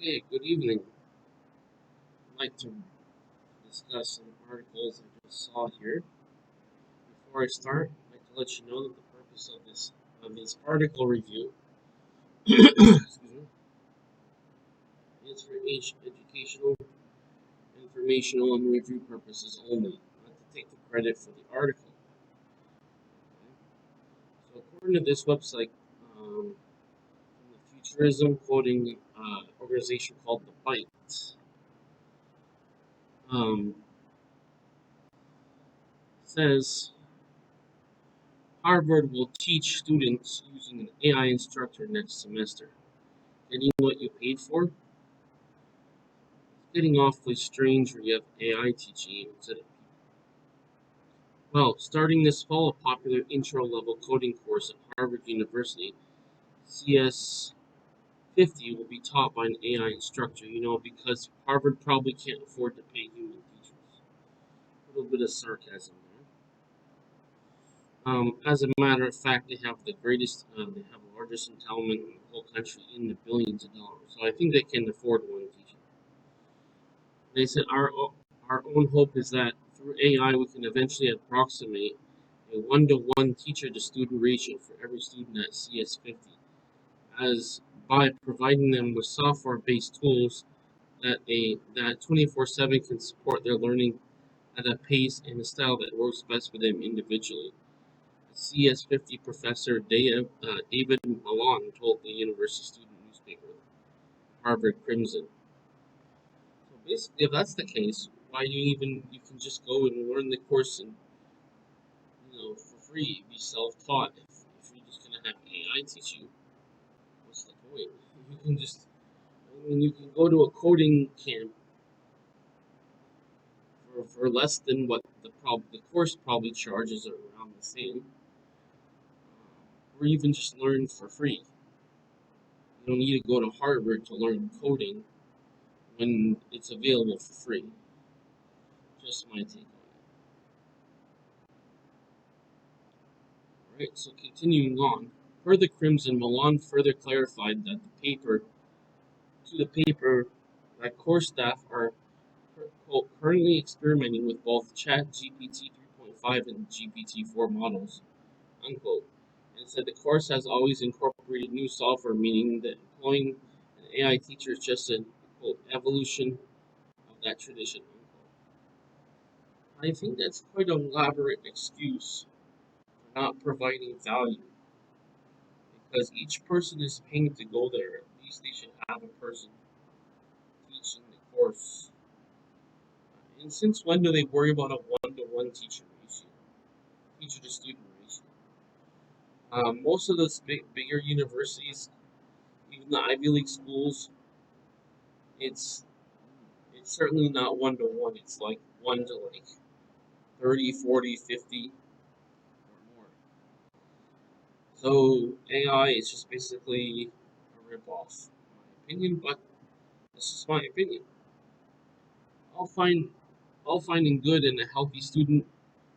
Okay, good evening. I'd like to discuss some articles I just saw here. Before I start, I'd like to let you know that the purpose of this article review excuse me, is for educational, informational, and review purposes only, not to take the credit for the article. So, according to this website, from the futurism quoting organization called the Byte, um, says Harvard will teach students using an AI instructor next semester. Getting what you paid for? It's getting awfully strange when you have AI teaching you instead of. Well, starting this fall, a popular intro-level coding course at Harvard University, CS 50, will be taught by an AI instructor, because Harvard probably can't afford to pay human teachers. A little bit of sarcasm there. As a matter of fact, they have the largest endowment in the whole country in the billions of dollars. So I think they can afford one teacher. They said our own hope is that through AI we can eventually approximate a one-to-one teacher-to-student ratio for every student at CS50, as by providing them with software-based tools that 24/7 can support their learning at a pace and a style that works best for them individually. CS50 professor David Malone told the university student newspaper, Harvard Crimson. So basically, if that's the case, why do you can just go and learn the course and for free, be self-taught. If you're just gonna have AI teach you, what's the point? You can just, you can go to a coding camp for less than what the course probably charges around the same, or even just learn for free. You don't need to go to Harvard to learn coding when it's available for free. Just my take on it. Alright, so continuing on. Per the Crimson, Milan further clarified that the paper that course staff are quote, currently experimenting with both ChatGPT 3.5 and GPT-4 models, unquote, and said the course has always incorporated new software, meaning that employing an AI teacher is just an quote, evolution of that tradition, unquote. I think that's quite an elaborate excuse for not providing value, because each person is paying to go there. At least they should have a person teaching the course. And since when do they worry about a one-to-one teacher to student ratio? Most of those bigger universities, even the Ivy League schools, it's it's certainly not one to one. It's like 1 to like 30, 40, 50 or more. So AI is just basically a ripoff, in my opinion. But this is my opinion. I'll find all finding good in a healthy student.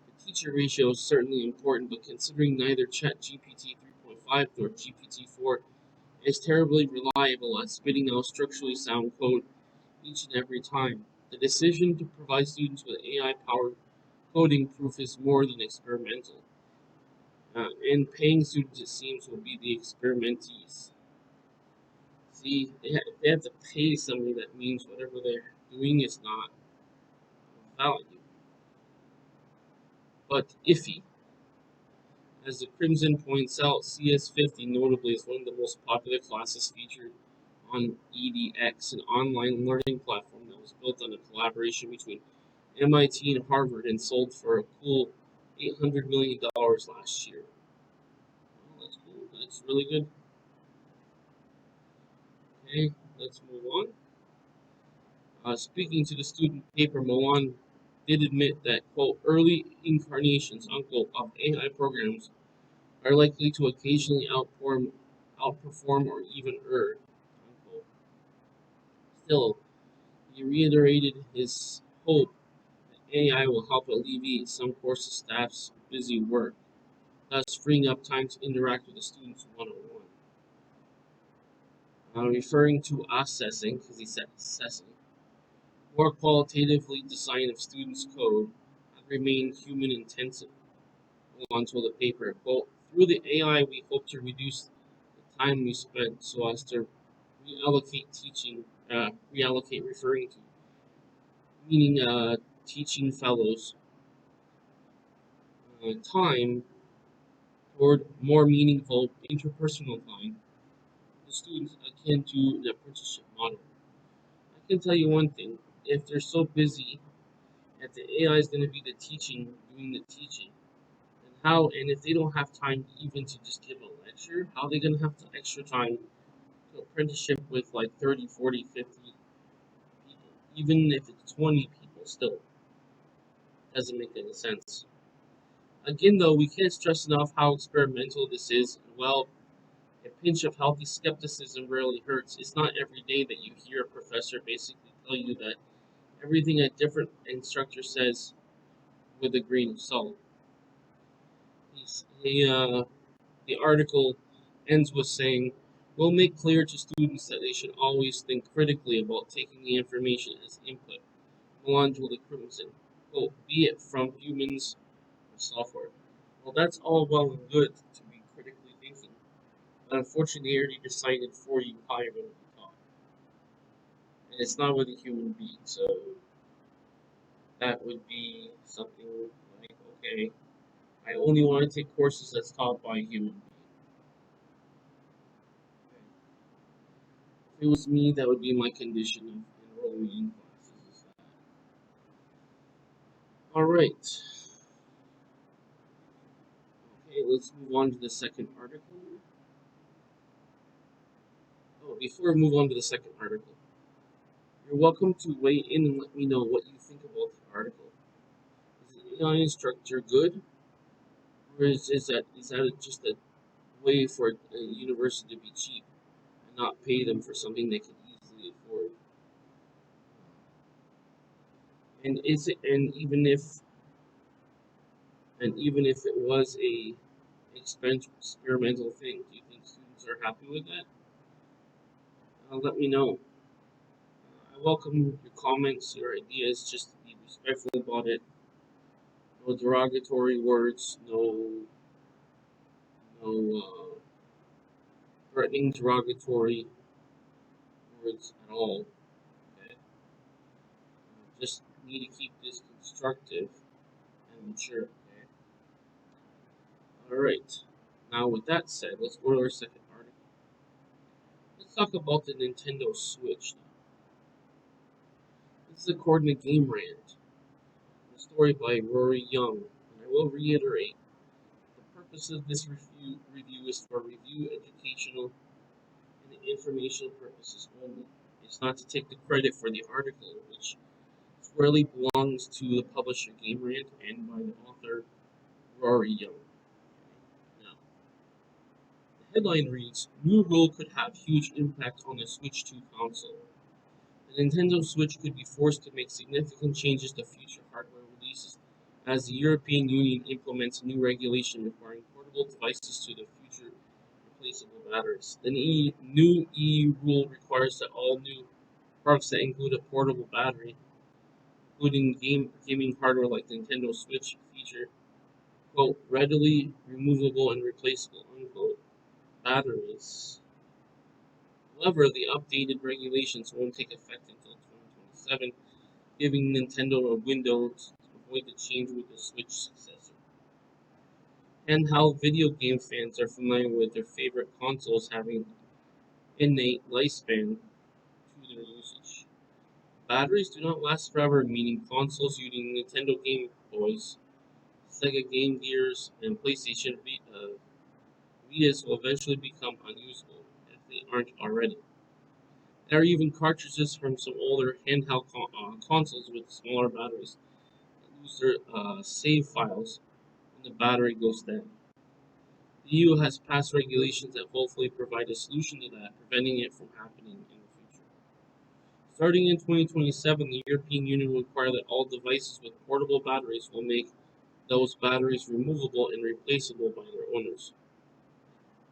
The teacher ratio is certainly important, but considering neither ChatGPT 3.5 nor GPT-4 is terribly reliable at spitting out structurally sound code each and every time, the decision to provide students with AI-powered coding proof is more than experimental. And paying students, it seems, will be the experimentees. See, if they have to pay somebody, that means whatever they're doing is not of value, but iffy. As the Crimson points out, CS50 notably is one of the most popular classes featured on edX, an online learning platform that was built on a collaboration between MIT and Harvard and sold for a cool $800 million last year. Well, that's cool. That's really good. Okay, let's move on. Speaking to the student paper, Milan did admit that, quote, early incarnations, unquote, of AI programs are likely to occasionally outperform or even err, unquote. Still, he reiterated his hope that AI will help alleviate some course staff's busy work, thus freeing up time to interact with the students one-on-one. referring to assessing, because he said assessing, more qualitatively design of students' code that remain human intensive. Onto the paper. Quote, through the AI, we hope to reduce the time we spend so as to reallocate referring to, meaning teaching fellows time toward more meaningful interpersonal time with students akin to the apprenticeship model. I can tell you one thing, if they're so busy that the AI is going to be doing the teaching, and if they don't have time even to just give a lecture, how are they going to have the extra time to apprenticeship with like 30, 40, 50 people? Even if it's 20 people, still doesn't make any sense. Again, though, we can't stress enough how experimental this is. Well, a pinch of healthy skepticism rarely hurts. It's not every day that you hear a professor basically tell you that everything a different instructor says with a grain of salt. He, the article ends with saying, we'll make clear to students that they should always think critically about taking the information as input, Melange Crimson, quote, be it from humans or software. Well, that's all well and good to be critically thinking, but unfortunately, they already decided for you how you're going to be taught. And it's not with a human being, so that would be something like, okay, I only want to take courses that's taught by a human being. If it was me, that would be my condition of enrolling in classes. Alright. Okay, let's move on to the second article. Oh, before we move on to the second article, you're welcome to weigh in and let me know what you think about the article. Is the AI instructor good? Or is that just a way for a university to be cheap and not pay them for something they can easily afford? And is it and even if it was a experimental thing, do you think students are happy with that? Let me know. I welcome your comments, your ideas. Just be respectful about it. No derogatory words. No threatening derogatory words at all. Okay? Just need to keep this constructive and mature. Okay. All right. Now, with that said, let's go to our second article. Let's talk about the Nintendo Switch. This is according to Game Rant, a story by Rory Young. And I will reiterate, the purpose of this review is for review, educational, and informational purposes only. It's not to take the credit for the article, which squarely belongs to the publisher Game Rant and by the author Rory Young. Now, the headline reads, New rule could have huge impact on the Switch 2 console. The Nintendo Switch could be forced to make significant changes to future hardware releases as the European Union implements new regulation requiring portable devices to the future replaceable batteries. The new EU rule requires that all new products that include a portable battery, including gaming hardware like Nintendo Switch, feature, quote, readily removable and replaceable, unquote, batteries. However, the updated regulations won't take effect until 2027, giving Nintendo a window to avoid the change with the Switch successor. Handheld video game fans are familiar with their favorite consoles having innate lifespan to their usage. Batteries do not last forever, meaning consoles using Nintendo Game Boys, Sega Game Gears, and PlayStation Vitas will eventually become unusable if they aren't already. There are even cartridges from some older handheld consoles with smaller batteries that lose their save files when the battery goes dead. The EU has passed regulations that hopefully provide a solution to that, preventing it from happening in the future. Starting in 2027, the European Union will require that all devices with portable batteries will make those batteries removable and replaceable by their owners.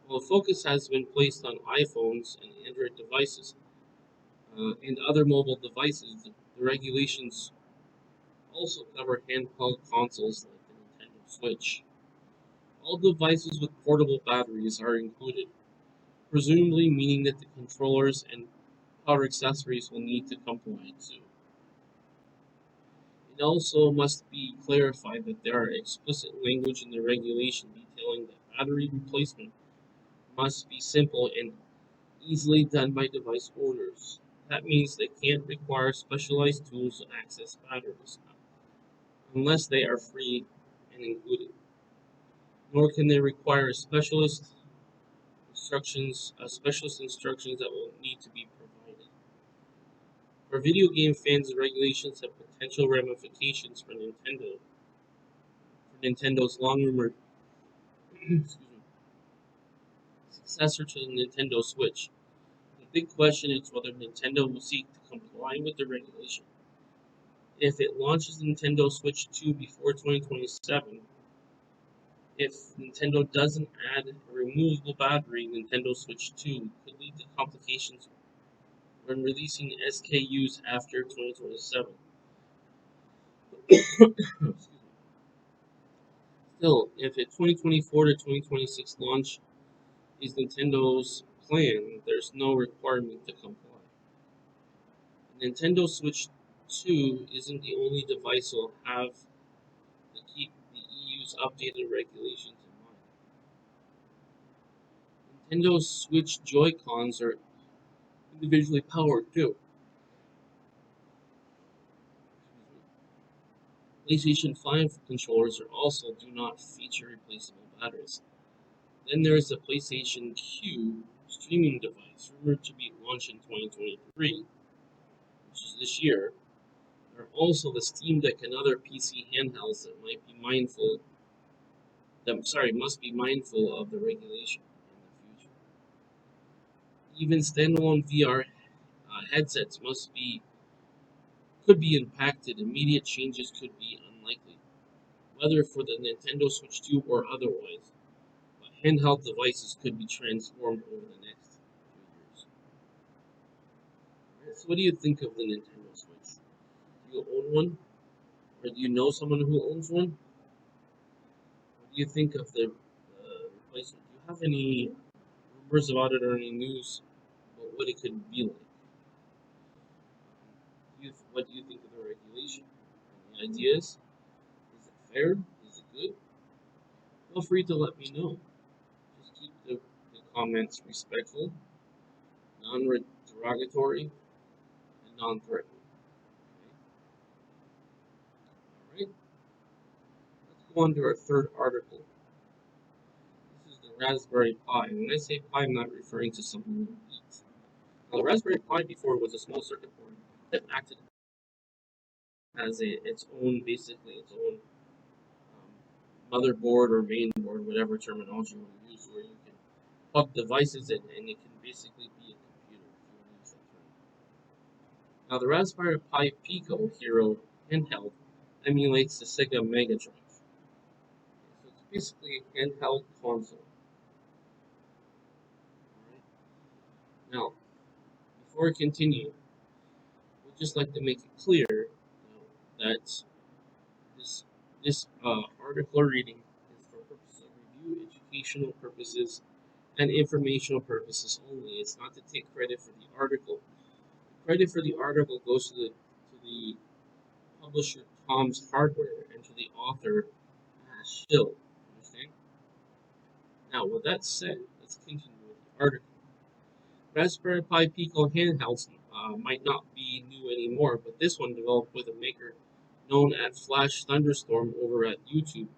While focus has been placed on iPhones and Android devices and other mobile devices, the regulations also cover handheld consoles like the Nintendo Switch. All devices with portable batteries are included, presumably meaning that the controllers and power accessories will need to comply too. It also must be clarified that there are explicit language in the regulation detailing that battery replacement must be simple and easily done by device owners. That means they can't require specialized tools to access batteries, unless they are free and included. Nor can they require specialist instructions that will need to be provided. For video game fans, the regulations have potential ramifications for Nintendo's long-rumored successor to the Nintendo Switch. The big question is whether Nintendo will seek to comply with the regulation. If it launches the Nintendo Switch 2 before 2027, if Nintendo doesn't add a removable battery, Nintendo Switch 2 could lead to complications when releasing SKUs after 2027. Still, if a 2024 to 2026 launch is Nintendo's plan, there's no requirement to comply. The Nintendo Switch 2 isn't the only device that will have to keep the EU's updated regulations in mind. Nintendo Switch Joy-Cons are individually powered too. PlayStation 5 controllers are also do not feature replaceable batteries. Then there is the PlayStation Q streaming device, rumored to be launched in 2023, which is this year. There are also the Steam Deck and other PC handhelds must be mindful of the regulation in the future. Even standalone VR headsets could be impacted. Immediate changes could be unlikely, whether for the Nintendo Switch 2 or otherwise. But handheld devices could be transformed over the next few years. Right, so, what do you think of the Nintendo Switch? Do you own one, or do you know someone who owns one? What do you think of the replacement? Do you have any rumors about it or any news about what it could be like? What do you think of the regulation? Any ideas? Is it fair? Is it good? Feel free to let me know. Just keep the comments respectful, non-derogatory, and non-threatening. Okay? Alright, let's go on to our third article. This is the Raspberry Pi. And when I say Pi, I'm not referring to something you eat. Now, the Raspberry Pi before was a small circuit board that acted as its own motherboard or main board, whatever terminology you want to use, where you can plug devices in and it can basically be a computer if you want to use that term. Now, the Raspberry Pi Pico Hero handheld emulates the Sega Mega Drive. So it's basically a handheld console. Alright? Now, before I continue, I would just like to make it clear that this article reading is for purposes of review, educational purposes, and informational purposes only. It's not to take credit for the article. Credit for the article goes to the publisher Tom's Hardware and to the author Ash Hill. Understand? Now, with that said, let's continue with the article. Raspberry Pi Pico handhelds might not be new anymore, but this one, developed with a maker known as Flash Thunderstorm over at YouTube,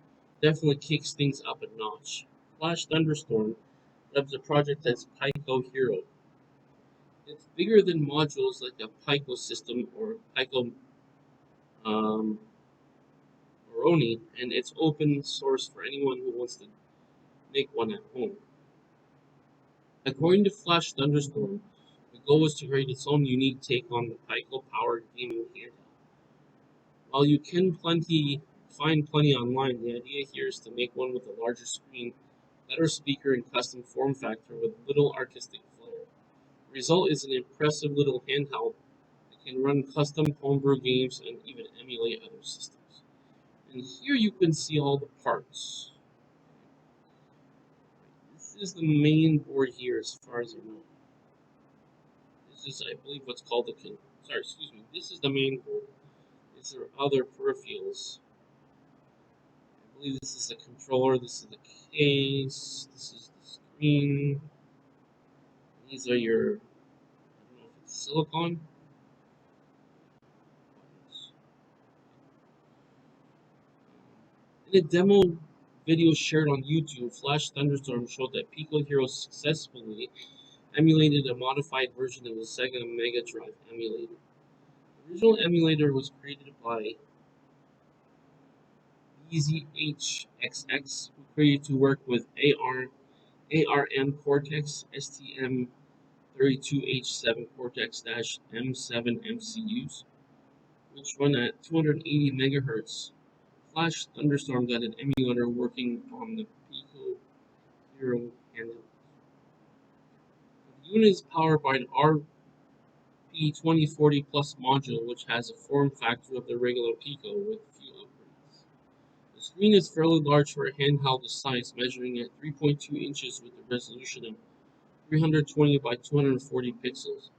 definitely kicks things up a notch. Flash Thunderstorm dubs the project as Pico Hero. It's bigger than modules like a Pico system or Pico Moroni, and it's open source for anyone who wants to make one at home. According to Flash Thunderstorm, the goal is to create its own unique take on the Pico-powered gaming handheld. While you can find plenty online, the idea here is to make one with a larger screen better speaker, and custom form factor with little artistic flair. The result is an impressive little handheld that can run custom homebrew games and even emulate other systems. And here you can see all the parts. This is the main board here as far as I know. This is, I believe, what's called the excuse me. This is the main board. These are other peripherals. I believe this is the controller. This is the case. This is the screen. These are your, I don't know if it's silicone. In a demo video shared on YouTube, Flash Thunderstorm showed that Pico Hero successfully emulated a modified version of the Sega Mega Drive emulator. The original emulator was created by EZHXX, who created to work with ARM Cortex STM32H7 Cortex-M7 MCUs, which run at 280 MHz. Flash Thunderstorm got an emulator working on the Pico Hero handheld. The unit is powered by an RP2040 Plus module, which has a form factor of the regular Pico with few upgrades. The screen is fairly large for a handheld this size, measuring at 3.2 inches with a resolution of 320 by 240 pixels.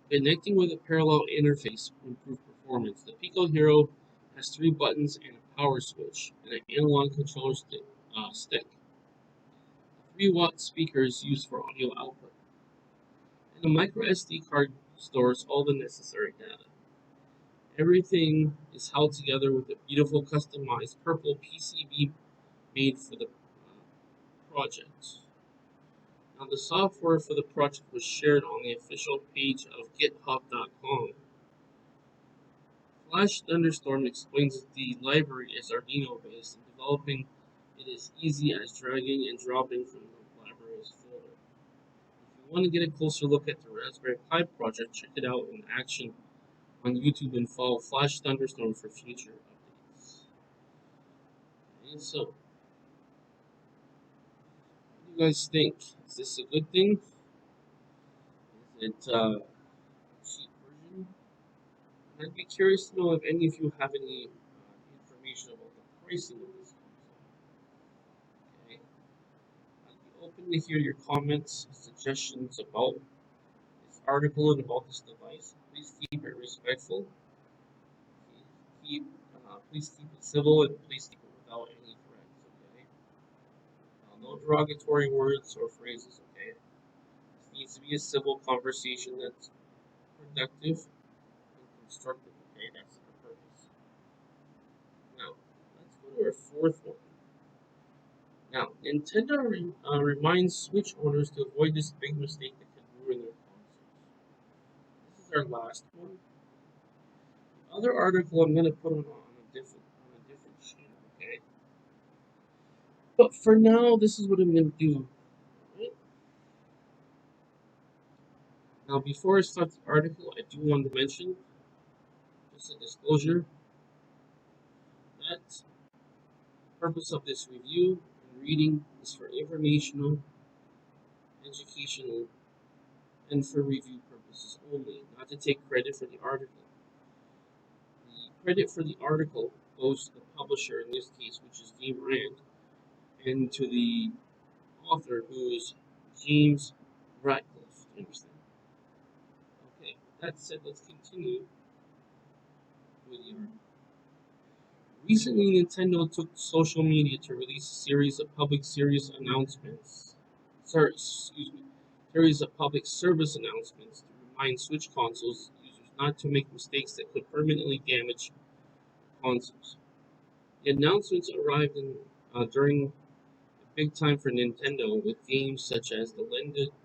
Connecting with a parallel interface for improved performance, the Pico Hero has 3 buttons and a power switch, and an analog controller stick. 3-watt speaker is used for audio output, and a micro SD card stores all the necessary data. Everything is held together with a beautiful customized purple PCB made for the project. Now, the software for the project was shared on the official page of github.com. Flash Thunderstorm explains that the library is Arduino based and developing it is easy as dragging and dropping from the library's folder. If you want to get a closer look at the Raspberry Pi project, check it out in action on YouTube and follow Flash Thunderstorm for future updates. And so, what do you guys think? Is this a good thing? Is it a cheap version? I'd be curious to know if any of you have any information about the pricing of this console. Okay. I'd be open to hear your comments, suggestions about this article and about this device. Please keep it respectful. Please keep it civil, and please keep it without any threats. Okay. No derogatory words or phrases. Okay. This needs to be a civil conversation that's productive and constructive. Okay, that's the purpose. Now, let's go to our fourth one. Now, Nintendo reminds Switch owners to avoid this big mistake that can ruin their consoles. This is our last one. The other article I'm going to put on a different channel, okay? But for now, this is what I'm going to do. Right? Now, before I start the article, I do want to mention, just a disclosure, that the purpose of this review and reading is for informational, educational, and for review purposes only, not to take credit for the article. The credit for the article goes to the publisher in this case, which is Game Rand, and to the author, who is James Ratcliffe. You understand? Okay, that said, let's continue with the article. Recently, Nintendo took to social media to release a series of public service announcements. Series of public service announcements to remind Switch consoles users not to make mistakes that could permanently damage consoles. The announcements arrived during a big time for Nintendo, with games such as The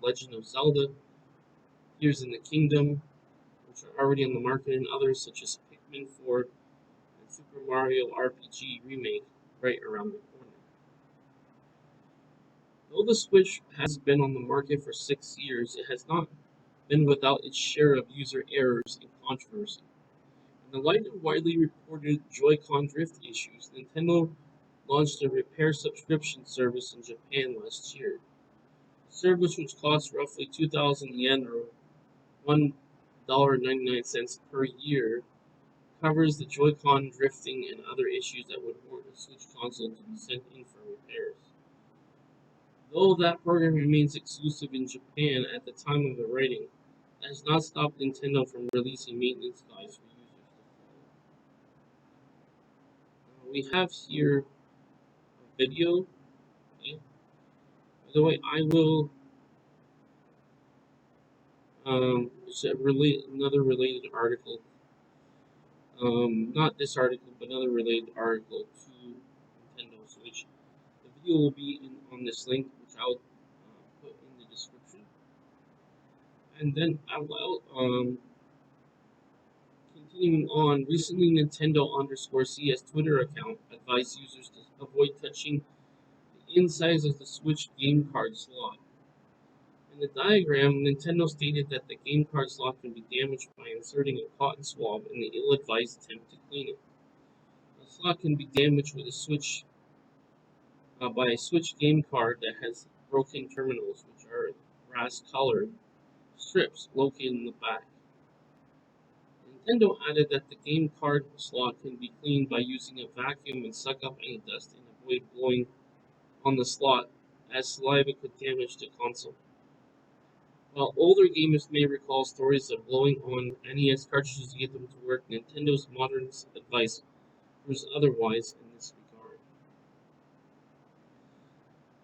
Legend of Zelda, Tears in the Kingdom, which are already on the market, and others such as Pikmin 4 and Super Mario RPG Remake right around the corner. Though the Switch has been on the market for 6 years, it has not been without its share of user errors and controversy. In the light of widely reported Joy-Con drift issues, Nintendo launched a repair subscription service in Japan last year. The service, which costs roughly 2,000 yen or $1.99 per year, covers the Joy-Con drifting and other issues that would warrant a Switch console to be sent in for repairs. Though that program remains exclusive in Japan at the time of the writing, that has not stopped Nintendo from releasing maintenance guides for users to follow. We have here a video. Okay. By the way, I will relate another related article. Not this article, but another related article to Nintendo Switch. The video will be on this link, which I'll put in the description. And then I will continuing on. Recently, Nintendo_CS Twitter account advised users to avoid touching the insides of the Switch game card slot. In the diagram, Nintendo stated that the game card slot can be damaged by inserting a cotton swab in the ill-advised attempt to clean it. The slot can be damaged with by a Switch game card that has broken terminals, which are brass-colored strips located in the back. Nintendo added that the game card slot can be cleaned by using a vacuum and suck up any dust and avoid blowing on the slot, as saliva could damage the console. While older gamers may recall stories of blowing on NES cartridges to get them to work, Nintendo's modern advice proves otherwise in this regard.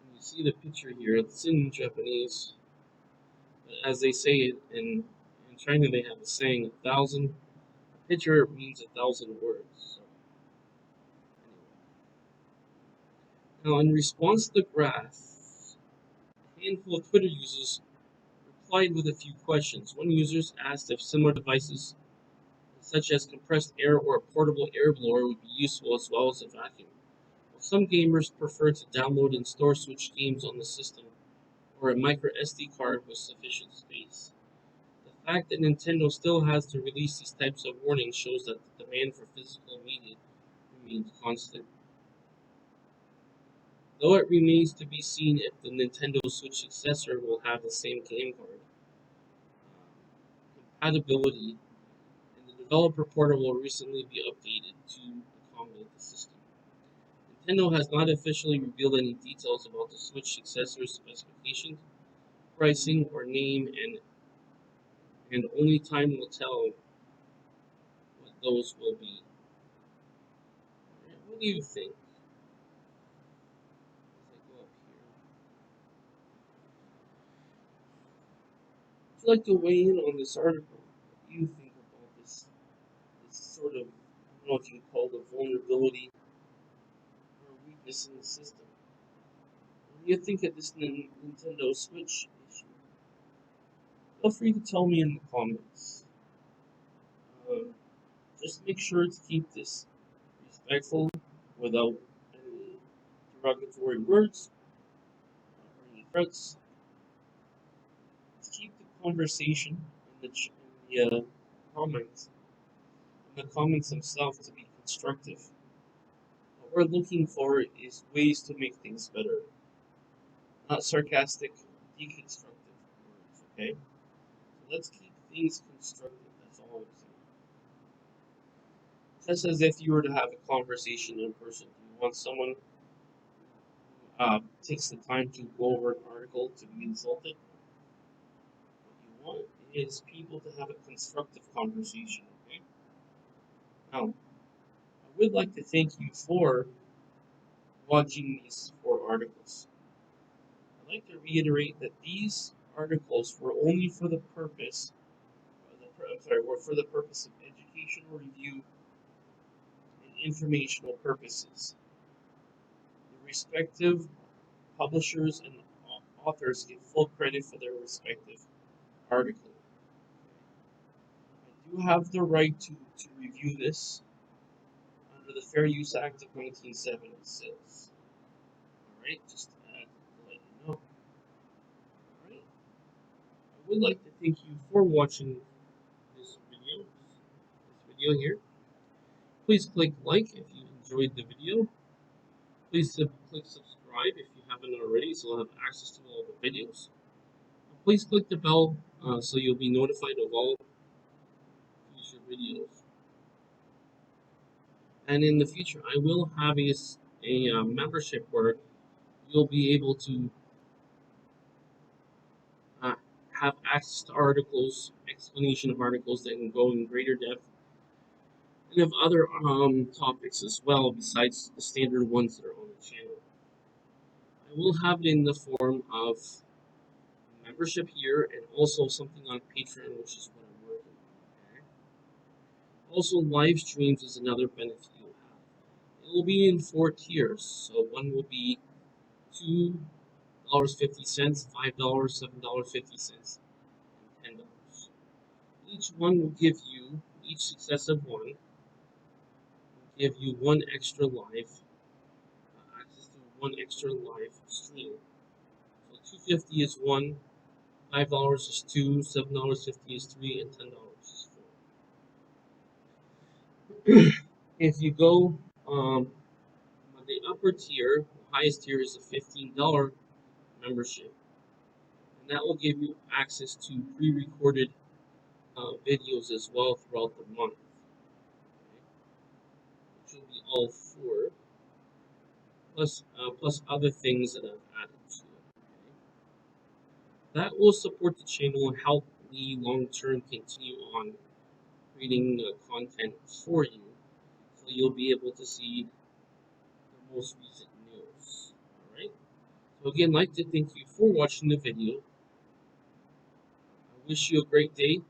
And you see the picture here, it's in Japanese. As they say it in China, they have a saying, a picture means 1,000 words. So, anyway. Now, in response to the graph, a handful of Twitter users replied with a few questions. One user asked if similar devices, such as compressed air or a portable air blower, would be useful as well as a vacuum. While some gamers prefer to download and store Switch games on the system, or a micro SD card with sufficient space. The fact that Nintendo still has to release these types of warnings shows that the demand for physical media remains constant. Though it remains to be seen if the Nintendo Switch successor will have the same game card compatibility, and the developer portal will recently be updated to accommodate the system. Nintendo has not officially revealed any details about the Switch successor's specifications, pricing, or name, and only time will tell what those will be. Right, what do you think? As I go up here, would you like to weigh in on this article? What do you think about this sort of, I don't know if you can call it a vulnerability or a weakness in the system? What do you think of this Nintendo Switch issue? Feel free to tell me in the comments. Just make sure to keep this respectful without any derogatory words or any threats. Let's keep the conversation in the comments, in the comments themselves, to be constructive. What we're looking for is ways to make things better, not sarcastic, deconstructive words. Okay, so let's keep things constructive. That's all I'm saying. Just as if you were to have a conversation in person. You want someone takes the time to go over an article to be insulted. What you want is people to have a constructive conversation, okay? Now, I would like to thank you for watching these 4 articles. I'd like to reiterate that these articles were only for the purpose, were for the purpose of educational review and informational purposes. The respective publishers and authors get full credit for their respective article. I do have the right to review this under the Fair Use Act of 1976. Alright, just to let you know. Alright, I would like to thank you for watching this video here. Please click like if you enjoyed the video. Please Please click subscribe if you haven't already, so you'll have access to all the videos. Please click the bell so you'll be notified of all future videos. And in the future, I will have a membership where you'll be able to uh, have access to articles, explanation of articles that can go in greater depth, and of other topics as well besides the standard ones that are on the channel. I will have it in the form of membership here and also something on Patreon, which is what I'm working on. Okay? Also, live streams is another benefit you'll have. It will be in 4 tiers. So one will be $2.50, $5, $7.50, and $10. Each one will give you, each successive one will give you one extra live, access to one extra live stream. So 250 is one, $5 is two, $7.50 is three, and $10 is four. If you go on the upper tier, the highest tier is a $15 membership, and that will give you access to pre-recorded videos as well throughout the month, okay? Which will be all four, plus other things that I've added to it. Okay? That will support the channel and help me long term continue on creating content for you, so you'll be able to see the most recent news. All right. So again, I'd like to thank you for watching the video. I wish you a great day.